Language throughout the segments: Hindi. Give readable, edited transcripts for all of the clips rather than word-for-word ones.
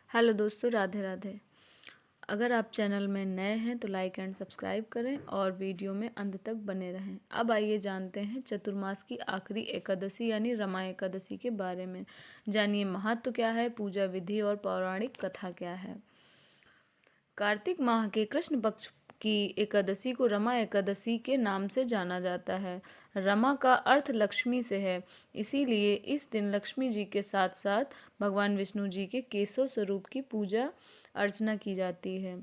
हेलो दोस्तों, राधे राधे। अगर आप चैनल में नए हैं तो लाइक एंड सब्सक्राइब करें और वीडियो में अंत तक बने रहें। अब आइए जानते हैं चतुर्मास की आखिरी एकादशी यानी रमा एकादशी के बारे में। जानिए महत्व क्या है, पूजा विधि और पौराणिक कथा क्या है। कार्तिक माह के कृष्ण पक्ष की एकादशी को रमा एकादशी के नाम से जाना जाता है। रमा का अर्थ लक्ष्मी से है, इसीलिए इस दिन लक्ष्मी जी के साथ साथ भगवान विष्णु जी के केशव स्वरूप की पूजा अर्चना की जाती है।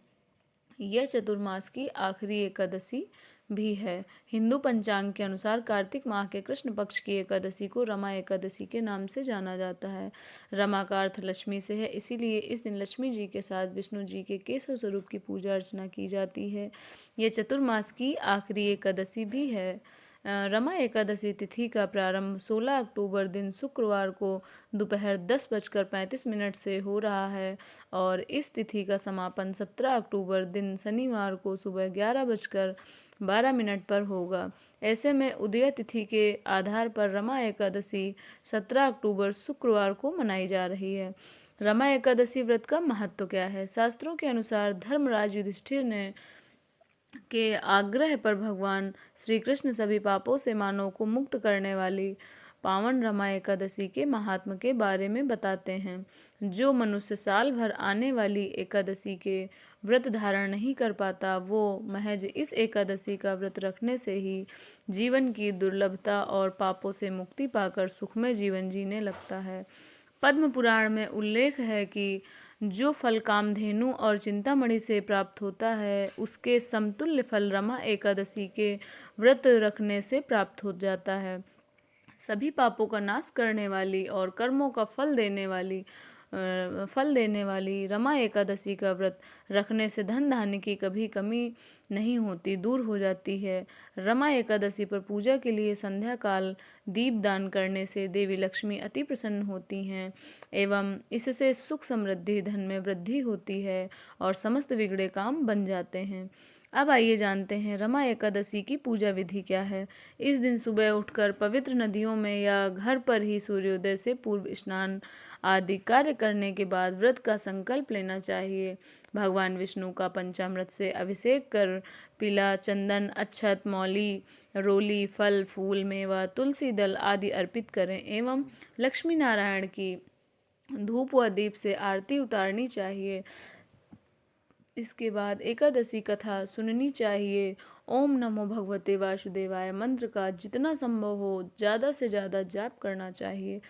यह चतुर्मास की आखिरी एकादशी भी है। हिंदू पंचांग के अनुसार कार्तिक माह के कृष्ण पक्ष की एकादशी को रमा एकादशी के नाम से जाना जाता है। रमा का अर्थ लक्ष्मी से है, इसीलिए इस दिन लक्ष्मी जी के साथ विष्णु जी के केशव स्वरूप की पूजा अर्चना की जाती है। यह चतुर्मास की आखिरी एकादशी भी है। रमा एकादशी तिथि का प्रारंभ 16 अक्टूबर दिन शुक्रवार को दोपहर 10:35 से हो रहा है और इस तिथि का समापन 17 अक्टूबर दिन शनिवार को सुबह 11:12 पर होगा। ऐसे में उदय तिथि के आधार पर रमा एकादशी 17 अक्टूबर शुक्रवार को मनाई जा रही है। रमा एकादशी व्रत का महत्व क्या है। शास्त्रों के अनुसार धर्मराज युधिष्ठिर ने के आग्रह पर भगवान श्री कृष्ण सभी पापों से मानव को मुक्त करने वाली पावन रमा एकादशी के महात्म के बारे में बताते हैं। जो मनुष्य साल भर आने वाली एकादशी के व्रत धारण नहीं कर पाता, वो महज इस एकादशी का व्रत रखने से ही जीवन की दुर्लभता और पापों से मुक्ति पाकर सुखमय जीवन जीने लगता है। पद्म पुराण में उल्लेख है कि जो फल कामधेनु और चिंतामणि से प्राप्त होता है, उसके समतुल्य फल रमा एकादशी के व्रत रखने से प्राप्त हो जाता है। सभी पापों का नाश करने वाली और कर्मों का फल देने वाली रमा एकादशी का व्रत रखने से धन धान्य की कभी कमी नहीं होती, दूर हो जाती है। रमा एकादशी पर पूजा के लिए संध्या काल दीपदान करने से देवी लक्ष्मी अति प्रसन्न होती हैं एवं इससे सुख समृद्धि धन में वृद्धि होती है और समस्त बिगड़े काम बन जाते हैं। अब आइए जानते हैं रमा एकादशी की पूजा विधि क्या है। इस दिन सुबह उठकर पवित्र नदियों में या घर पर ही सूर्योदय से पूर्व स्नान आदि कार्य करने के बाद व्रत का संकल्प लेना चाहिए। भगवान विष्णु का पंचामृत से अभिषेक कर पीला चंदन, अक्षत, मौली, रोली, फल, फूल, मेवा, तुलसी दल आदि अर्पित करें एवं लक्ष्मी नारायण की धूप व दीप से आरती उतारनी चाहिए। इसके बाद एकादशी कथा सुननी चाहिए। ओम नमो भगवते वासुदेवाय मंत्र का जितना संभव हो ज़्यादा से ज़्यादा जाप करना चाहिए।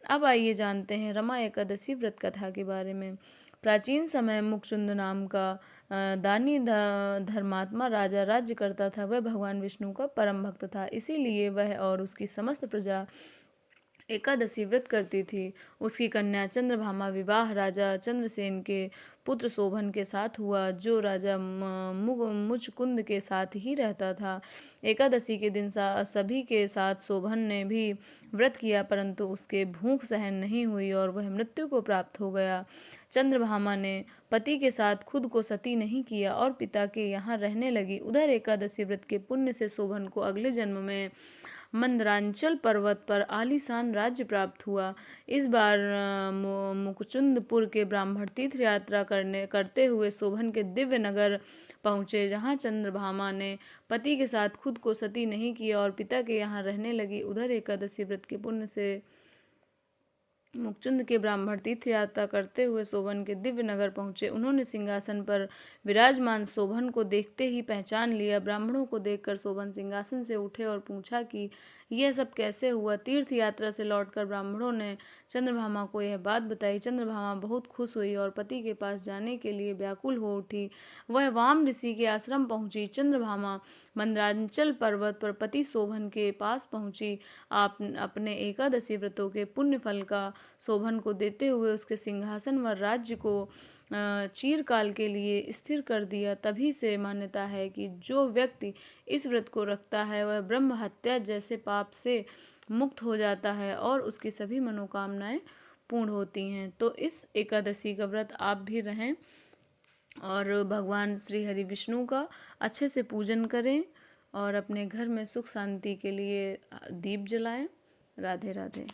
अब आइए जानते हैं रमा एकादशी व्रत कथा के बारे में। प्राचीन समय मुकचुंद नाम का दानी धर्मात्मा राजा राज्य करता था। वह भगवान विष्णु का परम भक्त था, इसीलिए वह और उसकी समस्त प्रजा एकादशी व्रत करती थी। उसकी कन्या चंद्रभामा विवाह राजा चंद्रसेन के पुत्र शोभन के साथ हुआ, जो राजा मुचकुंद के साथ ही रहता था। एकादशी के दिन सभी के साथ शोभन ने भी व्रत किया, परंतु उसके भूख सहन नहीं हुई और वह मृत्यु को प्राप्त हो गया। चंद्रभामा ने पति के साथ खुद को सती नहीं किया और पिता के यहाँ रहने लगी। उधर एकादशी व्रत के पुण्य से शोभन को अगले जन्म में मंदरांचल पर्वत पर आलीशान राज्य प्राप्त हुआ। इस बार मुकुचुंदपुर के ब्राह्मण तीर्थ यात्रा करते हुए शोभन के दिव्य नगर पहुँचे, जहाँ चंद्रभामा ने पति के साथ खुद को सती नहीं किया और पिता के यहाँ रहने लगी। उधर एकादशी व्रत के पुण्य से मुकचुंद के ब्राह्मण तीर्थ यात्रा करते हुए शोभन के दिव्य नगर पहुंचे। उन्होंने सिंहासन पर विराजमान शोभन को देखते ही पहचान लिया। ब्राह्मणों को देखकर शोभन सिंहासन से उठे और पूछा कि यह सब कैसे हुआ। तीर्थ यात्रा से लौटकर ब्राह्मणों ने चंद्रभामा को यह बात बताई। चंद्रभामा बहुत खुश हुई और पति के पास जाने के लिए व्याकुल हो उठी। वह वाम ऋषि के आश्रम पहुंची। चंद्रभामा मंदरांचल पर्वत पर पति शोभन के पास पहुंची। आप अपने एकादशी व्रतों के पुण्य फल का शोभन को देते हुए उसके सिंहासन व राज्य को चिरकाल के लिए स्थिर कर दिया। तभी से मान्यता है कि जो व्यक्ति इस व्रत को रखता है वह ब्रह्म हत्या जैसे पाप से मुक्त हो जाता है और उसकी सभी मनोकामनाएं पूर्ण होती हैं। तो इस एकादशी का व्रत आप भी रहें और भगवान श्री हरि विष्णु का अच्छे से पूजन करें और अपने घर में सुख शांति के लिए दीप जलाएं। राधे राधे।